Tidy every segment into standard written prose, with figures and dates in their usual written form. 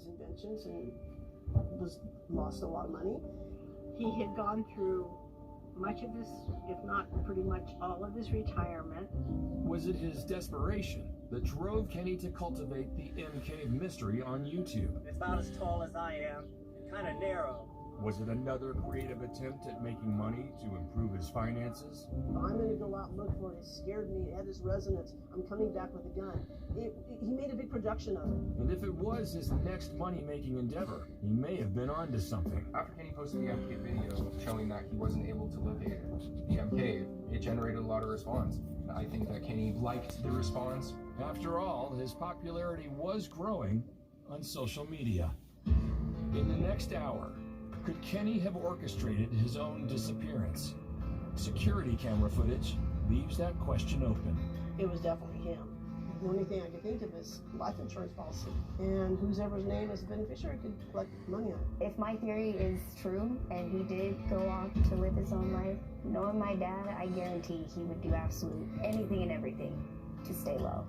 inventions and lost a lot of money. He had gone through much of his, if not pretty much all of his retirement. Was it his desperation that drove Kenny to cultivate the M Cave mystery on YouTube? It's about as tall as I am, and kind of narrow. Was it another creative attempt at making money to improve his finances? I'm going to go out and look for it. It scared me. It had this resonance. I'm coming back with a gun. He made a big production of it. And if it was his next money-making endeavor, he may have been onto something. After Kenny posted the M Cave video showing that he wasn't able to locate the M Cave, it generated a lot of response. I think that Kenny liked the response. After all, his popularity was growing on social media. In the next hour, could Kenny have orchestrated his own disappearance? Security camera footage leaves that question open. It was definitely him. The only thing I could think of is life insurance policy. And whoever's name is the beneficiary could collect money on it. If my theory is true and he did go off to live his own life, knowing my dad, I guarantee he would do absolutely anything and everything to stay low.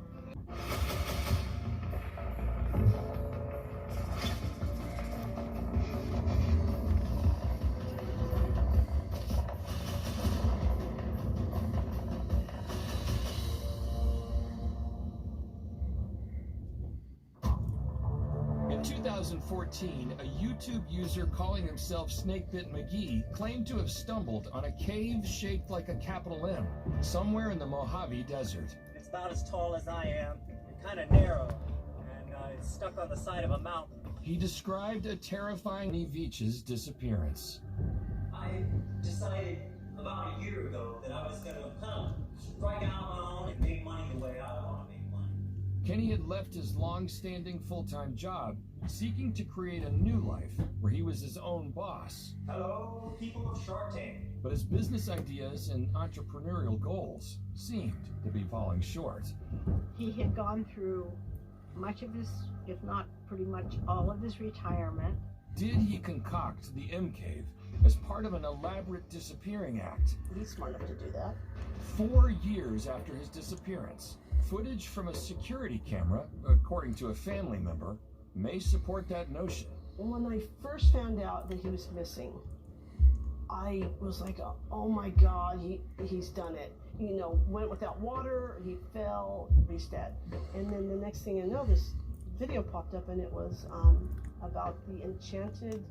In 2014, a YouTube user calling himself Snakebit McGee claimed to have stumbled on a cave shaped like a capital M somewhere in the Mojave Desert. It's about as tall as I am, and kind of narrow, and it's stuck on the side of a mountain. He described a terrifying Veach's disappearance. I decided about a year ago that I was going to strike out on my own and make money the way I want to make money. Kenny had left his long-standing full-time job, seeking to create a new life where he was his own boss. Hello, people of Shark Tank. But his business ideas and entrepreneurial goals seemed to be falling short. He had gone through much of his, if not pretty much all of his retirement. Did he concoct the M Cave as part of an elaborate disappearing act? He's smart enough to do that. 4 years after his disappearance, footage from a security camera, according to a family member, may support that notion. When I first found out that he was missing, I was like, oh my God, he's done it. You know, went without water, he fell, he's dead. And then the next thing I know, this video popped up and it was about the Enchanted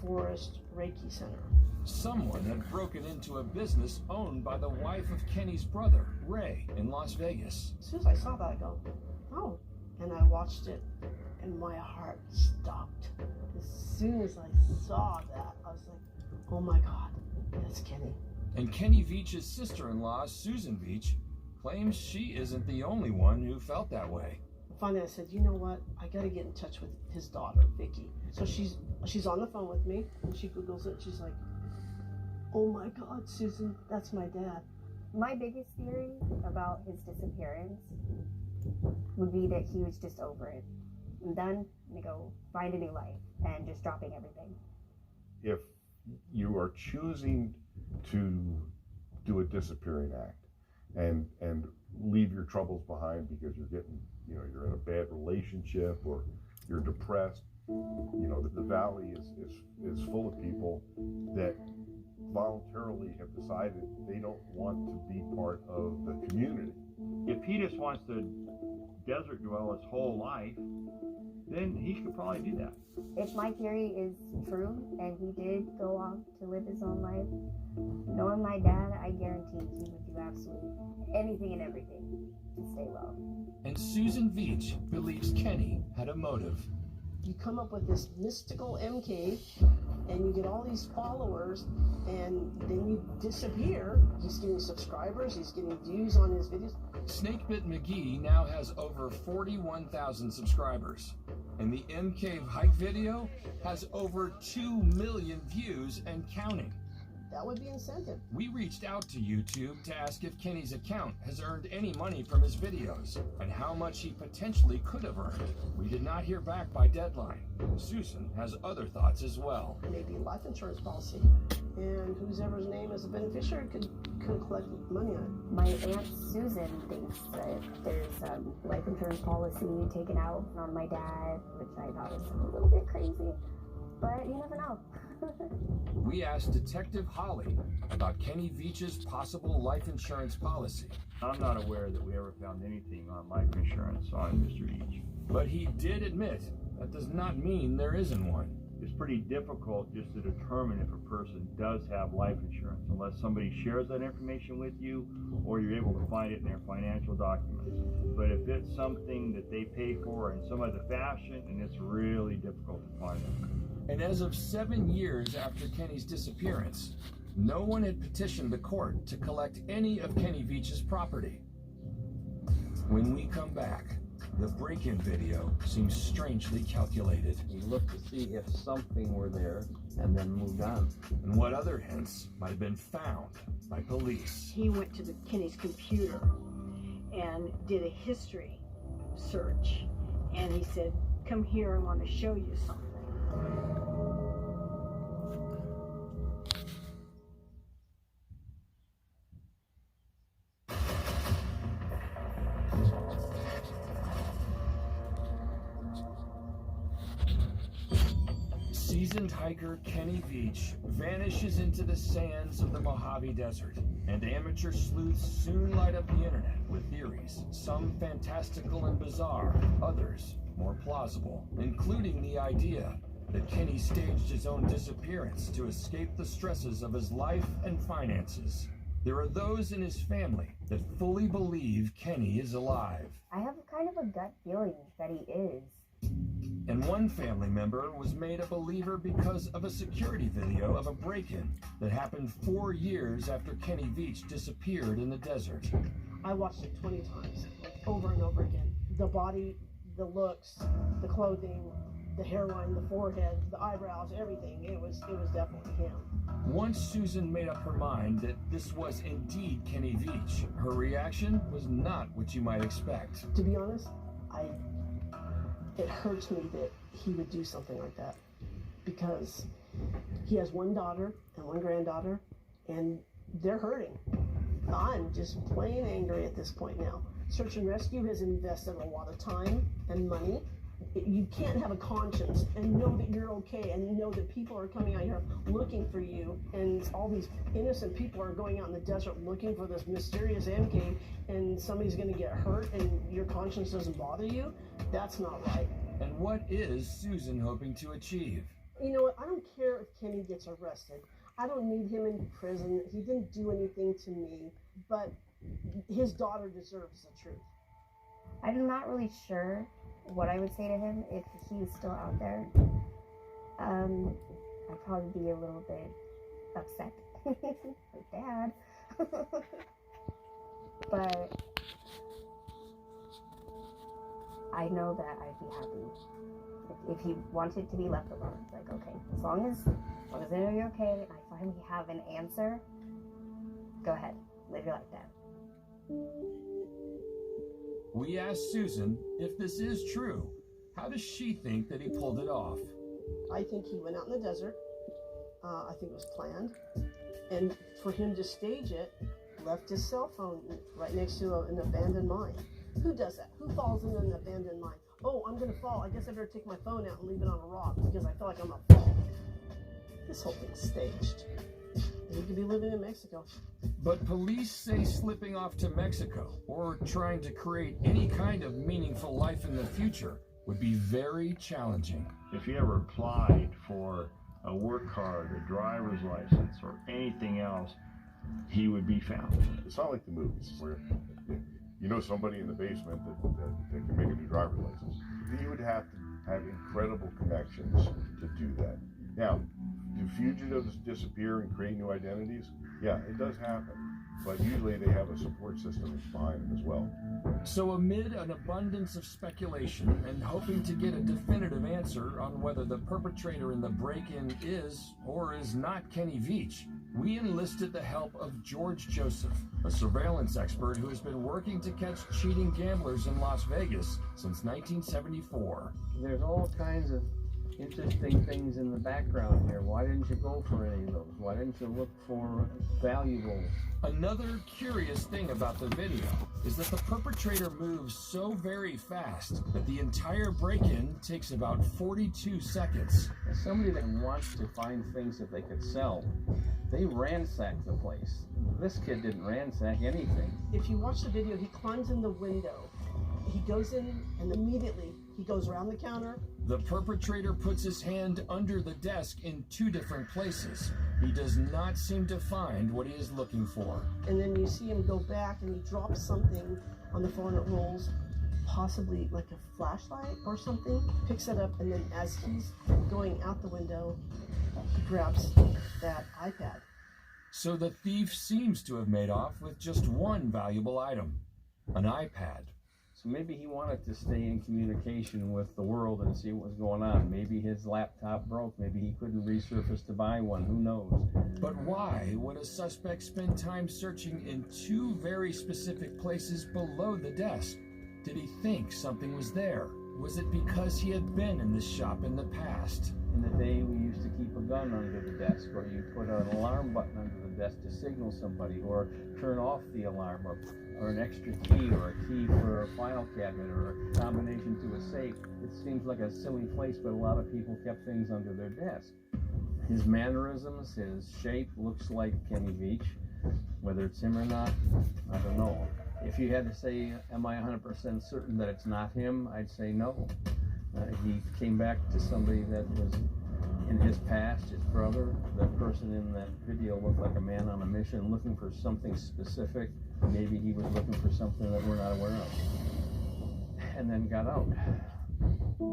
Forest Reiki Center. Someone had broken into a business owned by the wife of Kenny's brother, Ray, in Las Vegas. As soon as I saw that, I go, oh. And I watched it and my heart stopped. As soon as I saw that, I was like, oh my God, that's Kenny. And Kenny Veach's sister-in-law, Susan Veach, claims she isn't the only one who felt that way. Finally, I said, you know what? I got to get in touch with his daughter, Vicky. So she's on the phone with me, and she Googles it. She's like, oh my God, Susan, that's my dad. My biggest theory about his disappearance would be that he was just over it. I'm done, I'm gonna go find a new life, and just dropping everything. If you are choosing to do a disappearing act and leave your troubles behind because you're getting, you know, you're in a bad relationship or you're depressed, you know, the valley is full of people that voluntarily have decided they don't want to be part of the community. If he just wants to desert dwell his whole life, then he could probably do that. If my theory is true and he did go off to live his own life, knowing my dad, I guarantee he would do absolutely anything and everything to stay low. And Susan Veach believes Kenny had a motive. You come up with this mystical MK and you get all these followers and then you disappear. He's getting subscribers, he's getting views on his videos. Snakebit McGee now has over 41,000 subscribers, and the M Cave hike video has over 2 million views and counting. That would be incentive. We reached out to YouTube to ask if Kenny's account has earned any money from his videos and how much he potentially could have earned. We did not hear back by deadline. Susan has other thoughts as well. Maybe a life insurance policy, and whoever's name is a beneficiary could collect money on it. My Aunt Susan thinks that there's a life insurance policy taken out on my dad, which I thought was bit crazy, but you never know. We asked Detective Holly about Kenny Veach's possible life insurance policy. I'm not aware that we ever found anything on life insurance on Mr. Veach. But he did admit that does not mean there isn't one. It's pretty difficult just to determine if a person does have life insurance unless somebody shares that information with you or you're able to find it in their financial documents. But if it's something that they pay for in some other fashion, and it's really difficult to find it. And as of 7 years after Kenny's disappearance, no one had petitioned the court to collect any of Kenny Veach's property. When we come back, the break-in video seems strangely calculated. He looked to see if something were there and then moved on. And what other hints might have been found by police. He went to Kenny's computer and did a history search, and he said, "Come here, I want to show you something." Seasoned hiker Kenny Veach vanishes into the sands of the Mojave Desert, and amateur sleuths soon light up the internet with theories, some fantastical and bizarre, others more plausible, including the idea that Kenny staged his own disappearance to escape the stresses of his life and finances. There are those in his family that fully believe Kenny is alive. I have kind of a gut feeling that he is. And one family member was made a believer because of a security video of a break-in that happened 4 years after Kenny Veach disappeared in the desert. I watched it 20 times, over and over again. The body, the looks, the clothing, the hairline, the forehead, the eyebrows, everything. It was definitely him. Once Susan made up her mind that this was indeed Kenny Veach, her reaction was not what you might expect. To be honest, it hurts me that he would do something like that, because he has one daughter and one granddaughter, and they're hurting. I'm just plain angry at this point now. Search and Rescue has invested a lot of time and money. You can't have a conscience and know that you're okay, and know that people are coming out here looking for you, and all these innocent people are going out in the desert looking for this mysterious MK, and somebody's going to get hurt and your conscience doesn't bother you. That's not right. And what is Susan hoping to achieve? You know what? I don't care if Kenny gets arrested. I don't need him in prison. He didn't do anything to me, but his daughter deserves the truth. I'm not really sure what I would say to him if he was still out there. I'd probably be a little bit upset. Like, Dad. But I know that I'd be happy if he wanted to be left alone. It's like, okay, as long as I know you're okay and I finally have an answer, go ahead, live your life, Dad. We asked Susan if this is true. How does she think that he pulled it off? I think he went out in the desert. I think it was planned. And for him to stage it, left his cell phone right next to an abandoned mine. Who does that? Who falls in an abandoned mine? Oh, I'm going to fall. I guess I better take my phone out and leave it on a rock because I feel like I'm going to fall. This whole thing's staged. He could be living in Mexico. But police say slipping off to Mexico or trying to create any kind of meaningful life in the future would be very challenging. If he ever applied for a work card, a driver's license, or anything else, he would be found. It's not like the movies where you know somebody in the basement that can make a new driver's license. You would have to have incredible connections to do that. Now, do fugitives disappear and create new identities? Yeah, it does happen. But usually they have a support system that's behind them as well. So amid an abundance of speculation and hoping to get a definitive answer on whether the perpetrator in the break-in is or is not Kenny Veach, we enlisted the help of George Joseph, a surveillance expert who has been working to catch cheating gamblers in Las Vegas since 1974. There's all kinds of interesting things in the background here. Why didn't you go for any of those? Why didn't you look for valuables? Another curious thing about the video is that the perpetrator moves so very fast that the entire break-in takes about 42 seconds. As somebody that wants to find things that they could sell, they ransack the place. This kid didn't ransack anything. If you watch the video, he climbs in the window. He goes in and immediately he goes around the counter. The perpetrator puts his hand under the desk in 2 different places. He does not seem to find what he is looking for. And then you see him go back and he drops something on the floor and it rolls, possibly like a flashlight or something, picks it up, and then as he's going out the window, he grabs that iPad. So the thief seems to have made off with just one valuable item, an iPad. So maybe he wanted to stay in communication with the world and see what was going on. Maybe his laptop broke. Maybe he couldn't resurface to buy one. Who knows? But why would a suspect spend time searching in 2 very specific places below the desk? Did he think something was there? Was it because he had been in this shop in the past? In the day, we used to keep a gun under the desk, or you put an alarm button under the desk to signal somebody, or turn off the alarm, or an extra key, or a key for a file cabinet, or a combination to a safe. It seems like a silly place, but a lot of people kept things under their desk. His mannerisms, his shape looks like Kenny Veach. Whether it's him or not, I don't know. If you had to say, am I 100% certain that it's not him, I'd say no. He came back to somebody that was in his past, his brother. That person in that video looked like a man on a mission, looking for something specific. Maybe he was looking for something that we're not aware of. And then got out.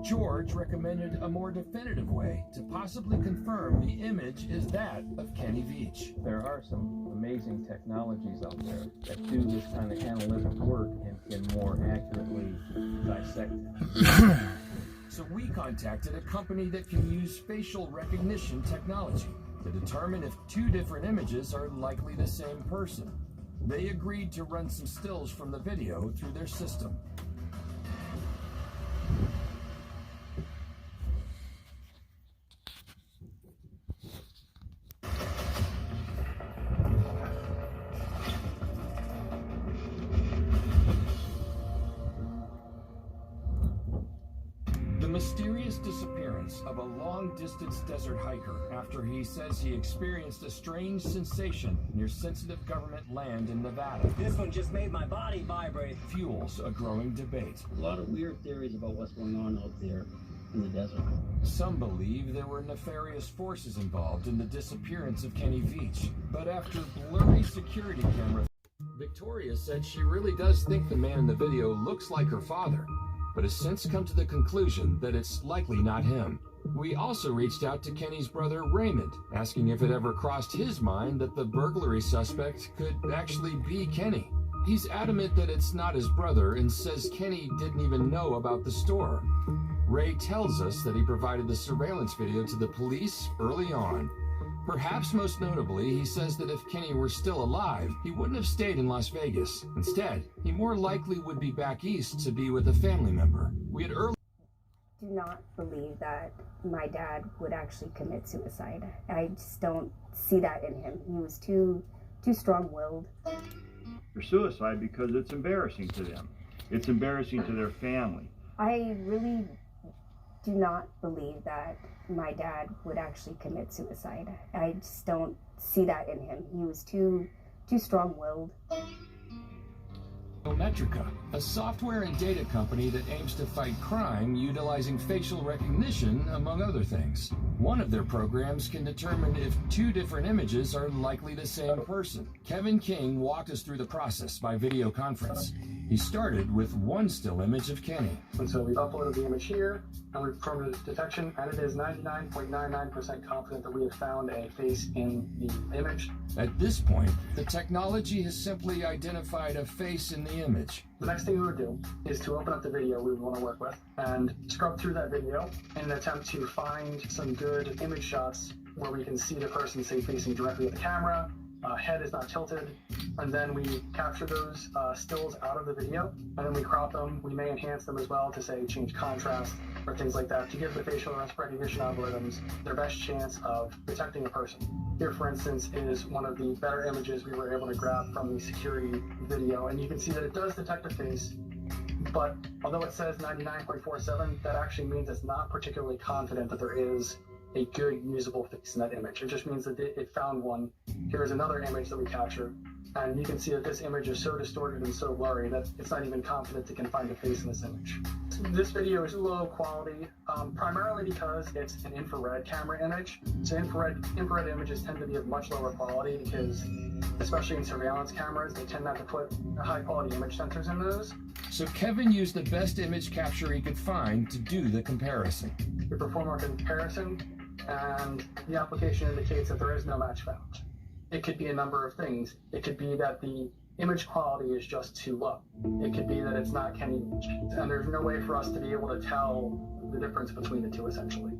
George recommended a more definitive way to possibly confirm the image is that of Kenny Veach. There are some amazing technologies out there that do this kind of analytic work and can more accurately dissect it. So we contacted a company that can use facial recognition technology to determine if 2 different images are likely the same person. They agreed to run some stills from the video through their system. The mysterious disappearance of a long-distance desert hiker after he says he experienced a strange sensation near sensitive government land in Nevada. This one just made my body vibrate. Fuels a growing debate. A lot of weird theories about what's going on out there in the desert. Some believe there were nefarious forces involved in the disappearance of Kenny Veach, but after blurry security camera, Victoria said she really does think the man in the video looks like her father, but has since come to the conclusion that it's likely not him. We also reached out to Kenny's brother Raymond, asking if it ever crossed his mind that the burglary suspect could actually be Kenny. He's adamant that it's not his brother and says Kenny didn't even know about the store. Ray tells us that he provided the surveillance video to the police early on. Perhaps most notably, he says that if Kenny were still alive, he wouldn't have stayed in Las Vegas. Instead, he more likely would be back east to be with a family member. We had early... Do not believe that my dad would actually commit suicide. I just don't see that in him. He was too strong-willed. For suicide because it's embarrassing to them. It's embarrassing to their family. I really do not believe that my dad would actually commit suicide. I just don't see that in him. He was too strong-willed. Metrica, a software and data company that aims to fight crime utilizing facial recognition, among other things. One of their programs can determine if 2 different images are likely the same person. Kevin King walked us through the process by video conference. He started with one still image of Kenny. And so we've uploaded the image here, and we've performed a detection, and it is 99.99% confident that we have found a face in the image. At this point, the technology has simply identified a face in the image. The next thing we would do is to open up the video we would want to work with and scrub through that video in an attempt to find some good image shots where we can see the person, say, facing directly at the camera, head is not tilted, and then we capture those stills out of the video, and then we crop them. We may enhance them as well to say change contrast or things like that to give the facial recognition algorithms their best chance of detecting a person. Here, for instance, is one of the better images we were able to grab from the security video, and you can see that it does detect a face, but although it says 99.47, that actually means it's not particularly confident that there is a good usable face in that image. It just means that it found one. Here's another image that we captured, and you can see that this image is so distorted and so blurry that it's not even confident it can find a face in this image. This video is low quality, primarily because it's an infrared camera image. So infrared images tend to be of much lower quality because, especially in surveillance cameras, they tend not to put high quality image sensors in those. So Kevin used the best image capture he could find to do the comparison. We perform our comparison, and the application indicates that there is no match found. It could be a number of things. It could be that the image quality is just too low. It could be that it's not Kenny Beach, and there's no way for us to be able to tell the difference between the two, essentially.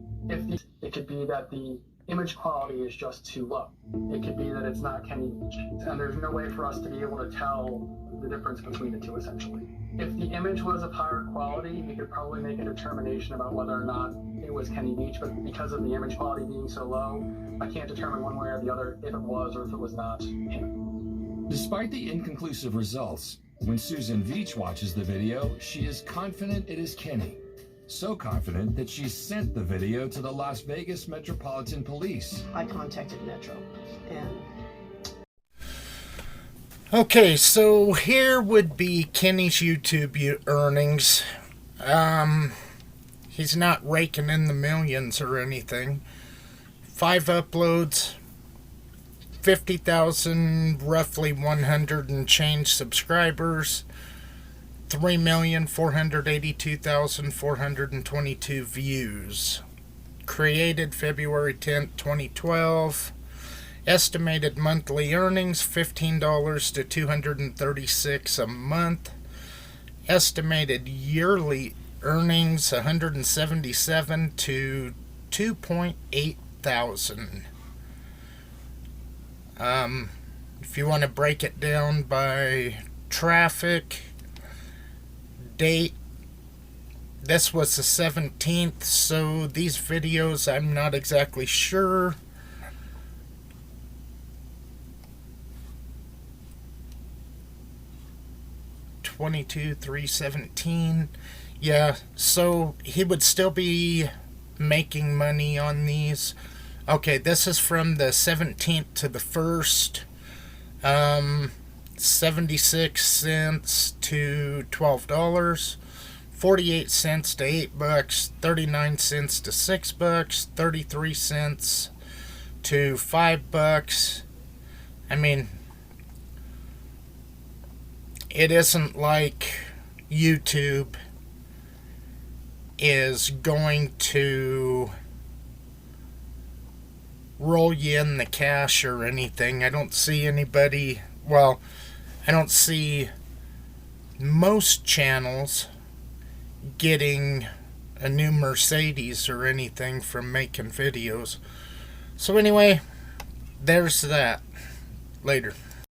It could be that the image quality is just too low. It could be that it's not Kenny Beach, and there's no way for us to be able to tell the difference between the two, essentially. If the image was of higher quality, we could probably make a determination about whether or not it was Kenny Beach, but because of the image quality being so low, I can't determine one way or the other if it was or if it was not him. Despite the inconclusive results, when Susan Veach watches the video, she is confident it is Kenny. So confident that she sent the video to the Las Vegas Metropolitan Police. I contacted Metro, and okay, so here would be Kenny's YouTube earnings. He's not raking in the millions or anything. 5 uploads, 50,000, roughly 100 and change subscribers, 3,482,422 views. Created February 10th, 2012. Estimated monthly earnings $15 to $236 a month. Estimated yearly earnings $177 to $2.8 thousand. If you want to break it down by traffic, date, this was the 17th, so these videos I'm not exactly sure. $22,317. Yeah, so he would still be making money on these. Okay, this is from the 17th to the 1st. 76 cents to $12. 48 cents to $8. 39 cents to $6. 33 cents to $5. I mean, it isn't like YouTube is going to roll you in the cash or anything. I don't see anybody, well, I don't see most channels getting a new Mercedes or anything from making videos. So anyway, there's that. Later.